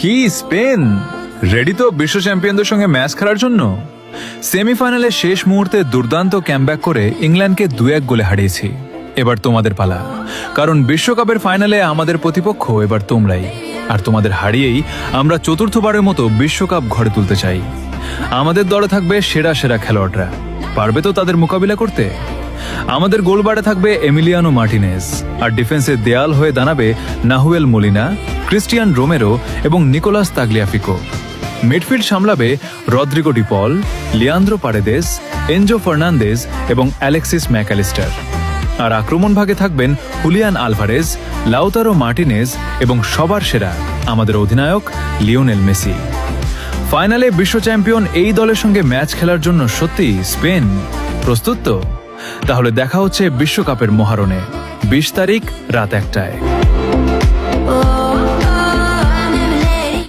কি Spain ready তো বিশ্ব চ্যাম্পিয়নদের সঙ্গে ম্যাচ খেলার জন্য? সেমিফাইনালে শেষ মুহূর্তে দুর্দান্ত ক্যামব্যাক করে ইংল্যান্ডকে 2-1 গোলে হারিয়েছি। এবার তোমাদের পালা, কারণ বিশ্বকাপের ফাইনালে আমাদের প্রতিপক্ষ এবার তোমরাই। আর তোমাদের হারিয়েই আমরা চতুর্থবারের মতো বিশ্বকাপ ঘরে তুলতে চাই। আমাদের দলে থাকবে সেরা সেরা খেলোয়াড়রা, পারবে তো তাদের মোকাবিলা করতে? আমাদের গোলবারে থাকবে এমিলিয়ানো মার্টিনেজ, আর ডিফেন্সের দেয়াল হয়ে দাঁড়াবে নাহুয়েল মোলিনা, ক্রিস্টিয়ান রোমেরো এবং নিকোলাস তাগলিয়াফিকো। মিডফিল্ড সামলাবে Rodrigo De Paul, Leandro Paredes, Enzo Fernandez এবং অ্যালেক্সিস ম্যাকঅ্যালিস্টার। আর আক্রমণ ভাগে থাকবেন হুলিয়ান আলভারেজ, লাউতারো মার্টিনেজ এবং সবার সেরা আমাদের অধিনায়ক লিওনেল মেসি। ফাইনালে বিশ্ব চ্যাম্পিয়ন এই দলের সঙ্গে ম্যাচ খেলার জন্য সত্যি স্পেন প্রস্তুত তো? তাহলে দেখা হচ্ছে বিশ্বকাপের মহারণে 20 তারিখ রাত 1টায়।